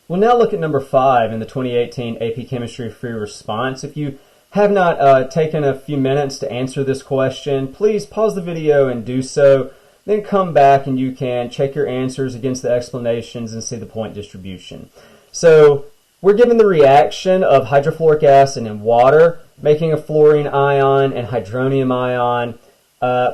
We'll now look at number 5 in the 2018 AP Chemistry Free Response. If you have not taken a few minutes to answer this question, please pause the video and do so. Then come back and you can check your answers against the explanations and see the point distribution. So we're given the reaction of hydrofluoric acid and water, making a fluorine ion and hydronium ion.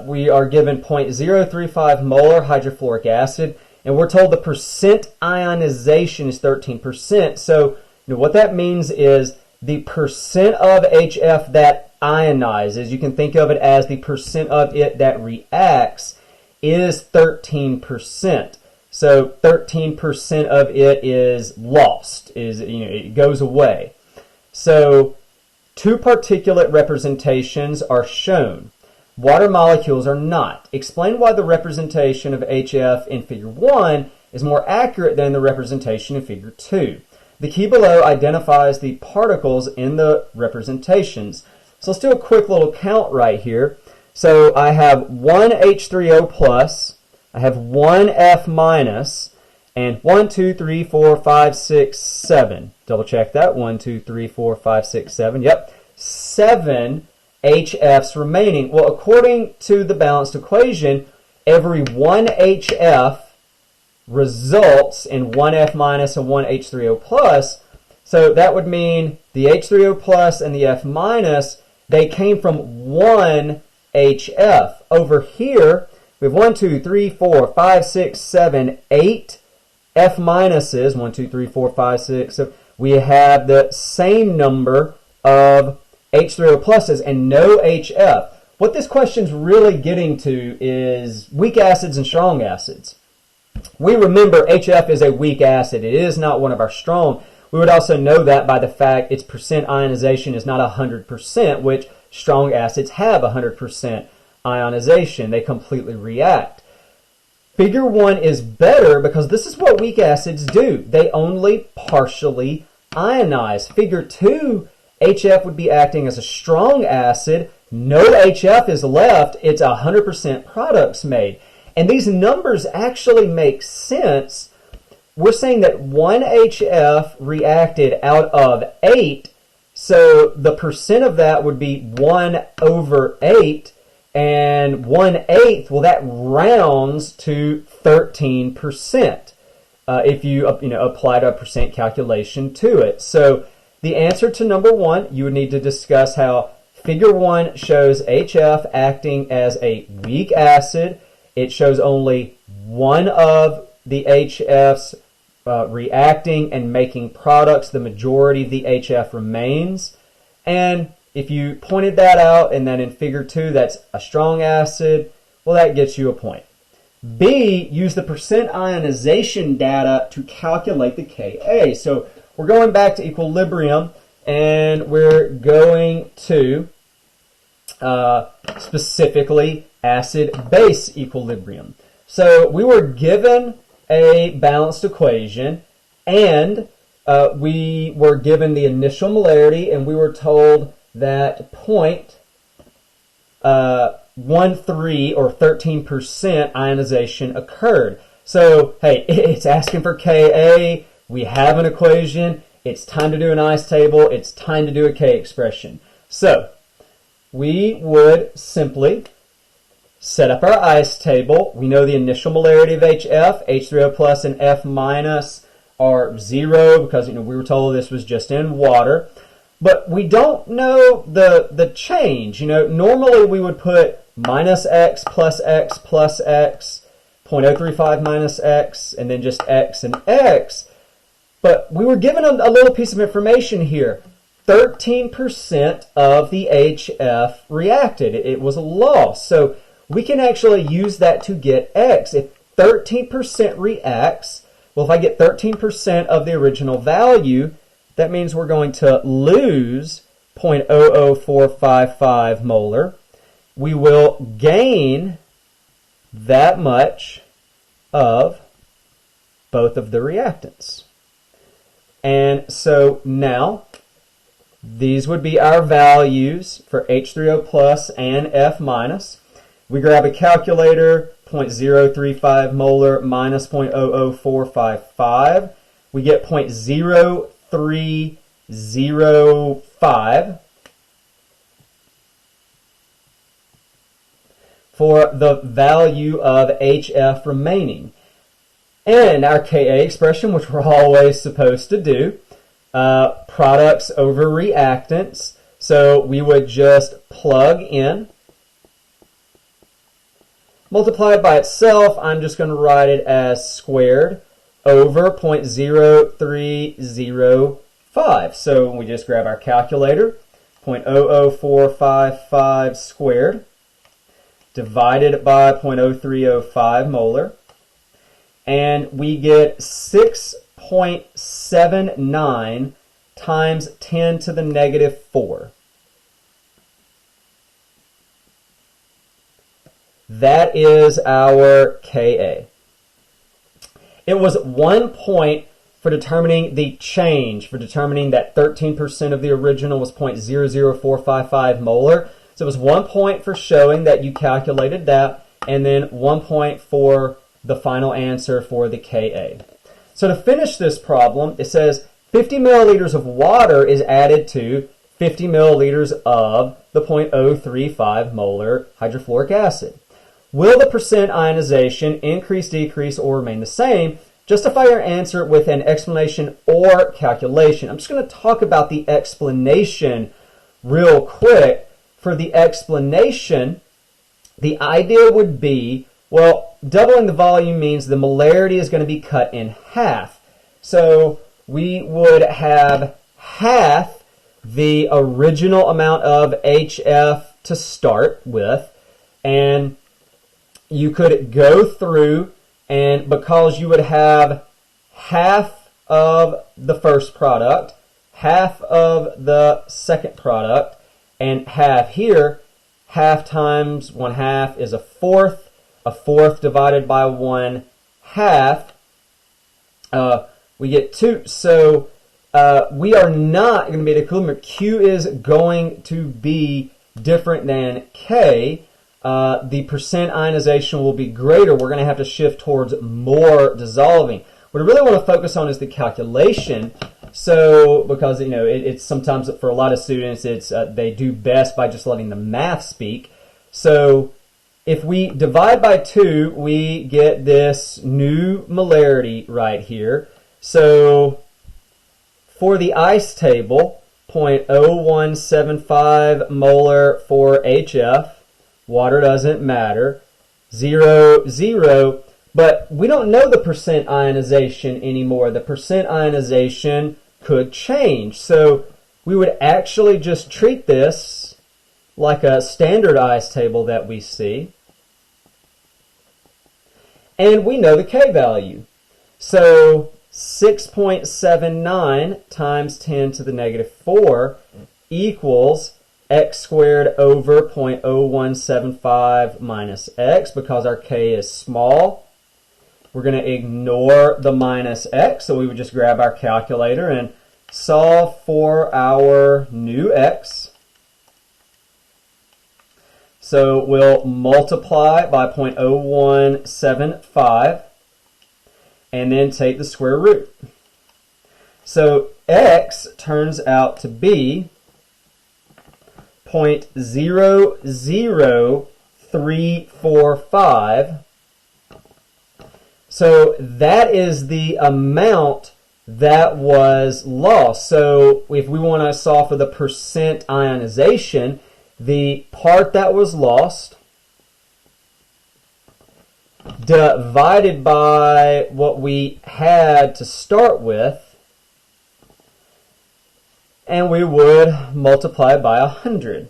We are given 0.035 molar hydrofluoric acid, and we're told the percent ionization is 13%. So what that means is the percent of HF that ionizes, you can think of it as the percent of it that reacts, is 13%. So 13% of it is lost, it goes away. So two particulate representations are shown. Water molecules are not. Explain why the representation of HF in figure 1 is more accurate than the representation in figure 2. The key below identifies the particles in the representations. So let's do a quick little count right here. So I have one H3O plus, I have one F minus, and 1, 2, 3, 4, 5, 6, 7. Double check that. 1, 2, 3, 4, 5, 6, 7. Yep. 7 HFs remaining. Well, according to the balanced equation, every one HF results in one F minus and one H3O plus. So that would mean the H3O plus and the F minus, they came from one HF. Over here, we have 1, 2, 3, 4, 5, 6, 7, 8 F minuses. 1, 2, 3, 4, 5, 6. So we have the same number of H3O pluses and no HF. What this question's really getting to is weak acids and strong acids. We remember HF is a weak acid. It is not one of our strong. We would also know that by the fact its percent ionization is not 100%, which strong acids have 100% ionization. They completely react. Figure 1 is better because this is what weak acids do. They only partially ionize. Figure 2, HF would be acting as a strong acid. No HF is left. It's 100% products made. And these numbers actually make sense. We're saying that 1 HF reacted out of 8. So the percent of that would be 1 over 8. And 1/8, well, that rounds to 13%. If you applied a percent calculation to it. So the answer to number 1, you would need to discuss how figure 1 shows HF acting as a weak acid. It shows only one of the HFs reacting and making products. The majority of the HF remains. And if you pointed that out and then in figure 2 that's a strong acid, well, that gets you a point. B, use the percent ionization data to calculate the Ka. So we're going back to equilibrium and we're going to specifically acid-base equilibrium. So we were given a balanced equation and we were given the initial molarity and we were told that 0.13 or 13% ionization occurred. So, hey, it's asking for Ka. We have an equation. It's time to do an ice table. It's time to do a K expression. So, we would simply set up our ice table. We know the initial molarity of HF, H3O plus and F minus are 0 because we were told this was just in water. But we don't know the change. Normally we would put minus X plus X plus X, 0.035 minus X, and then just X and X. But we were given a little piece of information here. 13% of the HF reacted. It was a loss. So we can actually use that to get X. If 13% reacts, well, if I get 13% of the original value, that means we're going to lose 0.00455 molar. We will gain that much of both of the reactants. And so now, these would be our values for H3O plus and F minus. We grab a calculator, 0.035 molar minus 0.00455. we get 0.0305 for the value of HF remaining. And our Ka expression, which we're always supposed to do, products over reactants. So we would just plug in, multiplied by itself. I'm just going to write it as squared over 0.0305. So we just grab our calculator, 0.00455 squared, divided by 0.0305 molar, and we get 6.79 times 10 to the negative 4. That is our Ka. It was 1 point for determining the change, for determining that 13% of the original was 0.00455 molar. So it was 1 point for showing that you calculated that, and then 1 point for the final answer for the Ka. So to finish this problem, it says 50 milliliters of water is added to 50 milliliters of the 0.035 molar hydrofluoric acid. Will the percent ionization increase, decrease, or remain the same? Justify your answer with an explanation or calculation. I'm just going to talk about the explanation real quick. For the explanation, the idea would be, well, doubling the volume means the molarity is going to be cut in half. So we would have half the original amount of HF to start with, and you could go through, and because you would have half of the first product, half of the second product, and half here, half times 1/2 is a fourth divided by 1/2, we get 2. So we are not going to be at equilibrium. Q is going to be different than K. The percent ionization will be greater. We're going to have to shift towards more dissolving. What I really want to focus on is the calculation. So, because it's sometimes for a lot of students, they do best by just letting the math speak. So, if we divide by 2, we get this new molarity right here. So, for the ice table, 0.0175 molar for HF. Water doesn't matter. 0, 0. But we don't know the percent ionization anymore. The percent ionization could change. So we would actually just treat this like a standard ice table that we see. And we know the K value. So 6.79 times 10 to the negative 4 equals x squared over 0.0175 minus x. Because our K is small, we're going to ignore the minus x, so we would just grab our calculator and solve for our new x. So we'll multiply by 0.0175 and then take the square root. So x turns out to be 0.00345. So that is the amount that was lost. So if we want to solve for the percent ionization, the part that was lost divided by what we had to start with, and we would multiply by 100.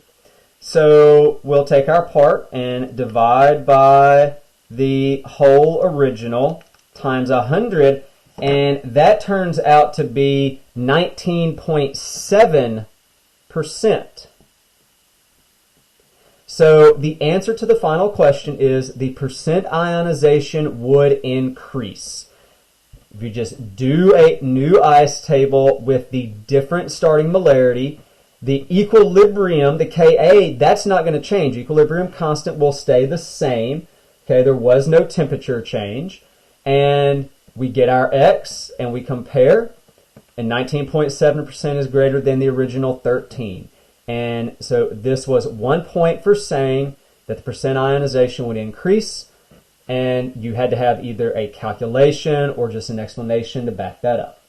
So we'll take our part and divide by the whole original times 100, and that turns out to be 19.7%. So the answer to the final question is the percent ionization would increase. If you just do a new ice table with the different starting molarity, the equilibrium, the Ka, that's not going to change. Equilibrium constant will stay the same. Okay, there was no temperature change. And we get our X and we compare, and 19.7% is greater than the original 13. And so this was 1 point for saying that the percent ionization would increase, and you had to have either a calculation or just an explanation to back that up.